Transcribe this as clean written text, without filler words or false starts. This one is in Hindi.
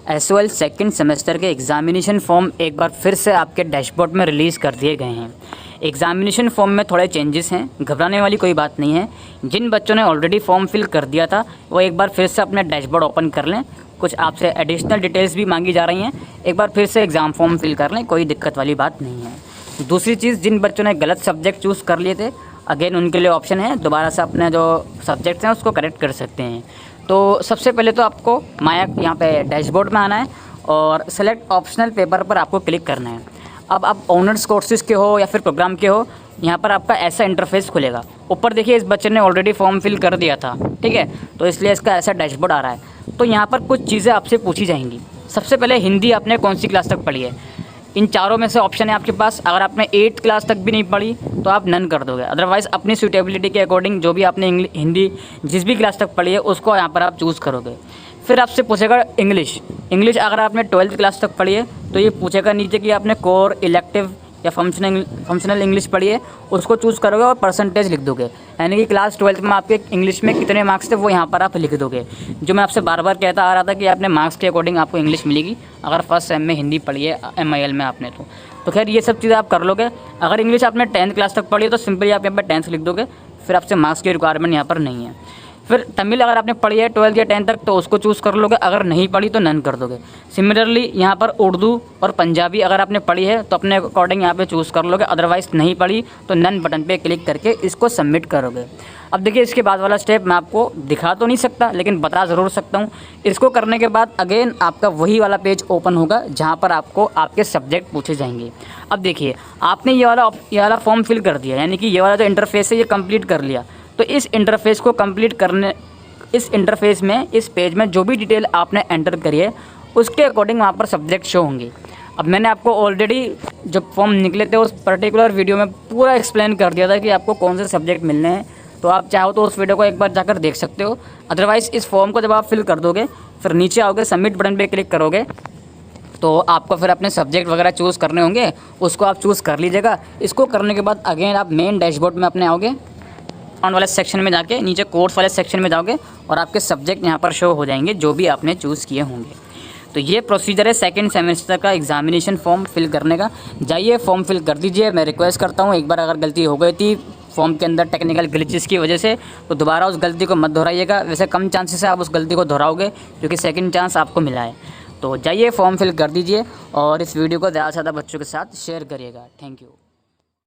एसओएल सेकंड सेमेस्टर के एग्ज़ामिनेशन फॉर्म एक बार फिर से आपके डैशबोर्ड में रिलीज़ कर दिए गए हैं। एग्ज़ामिनेशन फॉर्म में थोड़े चेंजेस हैं, घबराने वाली कोई बात नहीं है। जिन बच्चों ने ऑलरेडी फॉर्म फिल कर दिया था वो एक बार फिर से अपना डैशबोर्ड ओपन कर लें। कुछ आपसे एडिशनल डिटेल्स भी मांगी जा रही हैं, एक बार फिर से एग्ज़ाम फॉर्म फिल कर लें, कोई दिक्कत वाली बात नहीं है। दूसरी चीज़, जिन बच्चों ने गलत सब्जेक्ट चूज़ कर लिए थे, अगेन उनके लिए ऑप्शन है, दोबारा से अपने जो सब्जेक्ट्स हैं उसको करेक्ट कर सकते हैं। तो सबसे पहले तो आपको माया यहाँ पे डैशबोर्ड में आना है और सेलेक्ट ऑप्शनल पेपर पर आपको क्लिक करना है। अब आप ऑनर्स कोर्सेज़ के हो या फिर प्रोग्राम के हो, यहाँ पर आपका ऐसा इंटरफेस खुलेगा। ऊपर देखिए इस बच्चे ने ऑलरेडी फॉर्म फिल कर दिया था, ठीक है, तो इसलिए इसका ऐसा डैशबोर्ड आ रहा है। तो यहाँ पर कुछ चीज़ें आपसे पूछी जाएंगी। सबसे पहले हिंदी आपने कौन सी क्लास तक पढ़ी है, इन चारों में से ऑप्शन है आपके पास। अगर आपने 8th क्लास तक भी नहीं पढ़ी तो आप नन कर दोगे, अदरवाइज़ अपनी सूटेबिलिटी के अकॉर्डिंग जो भी आपने हिंदी जिस भी क्लास तक पढ़ी है उसको यहाँ पर आप चूज़ करोगे। फिर आपसे पूछेगा इंग्लिश अगर आपने 12th क्लास तक पढ़ी है तो ये पूछेगा नीचे कि आपने कोर, इलेक्टिव या फंक्शनल इंग्लिश पढ़ी है, उसको चूज़ करोगे और परसेंटेज लिख दोगे, यानी कि क्लास 12th में आपके इंग्लिश में कितने मार्क्स थे वो यहाँ पर आप लिख दोगे। जो मैं आपसे बार बार कहता आ रहा था कि आपने मार्क्स के अकॉर्डिंग आपको इंग्लिश मिलेगी अगर फर्स्ट सेम में हिंदी पढ़ी है MIL में आपने तो खैर ये सब चीज़ें आप कर लोगे। अगर इंग्लिश आपने 10th क्लास तक पढ़ी है तो सिंपली आप यहाँ पर 10th लिख दोगे, फिर आपसे मार्क्स की रिक्वायरमेंट यहाँ पर नहीं है। फिर तमिल अगर आपने पढ़ी है 12th या 10th तक तो उसको चूज़ कर लोगे, अगर नहीं पढ़ी तो नन कर दोगे। सिमिलरली यहाँ पर उर्दू और पंजाबी अगर आपने पढ़ी है तो अपने अकॉर्डिंग यहाँ पे चूज़ कर लोगे, अदरवाइज़ नहीं पढ़ी तो नन बटन पे क्लिक करके इसको सबमिट करोगे। अब देखिए इसके बाद वाला स्टेप मैं आपको दिखा तो नहीं सकता लेकिन बता ज़रूर सकता हूँ। इसको करने के बाद अगेन आपका वही वाला पेज ओपन होगा जहाँ पर आपको आपके सब्जेक्ट पूछे जाएंगे। अब देखिए आपने ये वाला फॉर्म फिल कर दिया, यानी कि ये वाला जो इंटरफेस है ये कंप्लीट कर लिया। तो इस इंटरफेस को कंप्लीट करने, इस इंटरफेस में, इस पेज में जो भी डिटेल आपने एंटर करी है उसके अकॉर्डिंग वहाँ पर सब्जेक्ट शो होंगे। अब मैंने आपको ऑलरेडी जब फॉर्म निकले थे उस पर्टिकुलर वीडियो में पूरा एक्सप्लेन कर दिया था कि आपको कौन से सब्जेक्ट मिलने हैं, तो आप चाहो तो उस वीडियो को एक बार जाकर देख सकते हो। अदरवाइज़ इस फॉर्म को जब आप फिल कर दोगे फिर नीचे आओगे, सबमिट बटन पर क्लिक करोगे तो आपको फिर अपने सब्जेक्ट वगैरह चूज़ करने होंगे, उसको आप चूज़ कर लीजिएगा। इसको करने के बाद अगेन आप मेन डैशबोर्ड में अपने आओगे, अकाउंट वाले सेक्शन में जाके नीचे कोर्स वाले सेक्शन में जाओगे और आपके सब्जेक्ट यहाँ पर शो हो जाएंगे जो भी आपने चूज़ किए होंगे। तो ये प्रोसीजर है सेकंड सेमेस्टर का एग्जामिनेशन फॉर्म फिल करने का। जाइए फॉर्म फिल कर दीजिए। मैं रिक्वेस्ट करता हूँ एक बार अगर गलती हो गई थी फॉर्म के अंदर टेक्निकल ग्लिचेस की वजह से तो दोबारा उस गलती को मत दोहराइएगा। वैसे कम चांसेस है आप उस गलती को दोहराओगे क्योंकि सेकंड चांस आपको मिला है। तो जाइए फॉर्म फिल कर दीजिए और इस वीडियो को ज़्यादा से ज़्यादा बच्चों के साथ शेयर करिएगा। Thank you.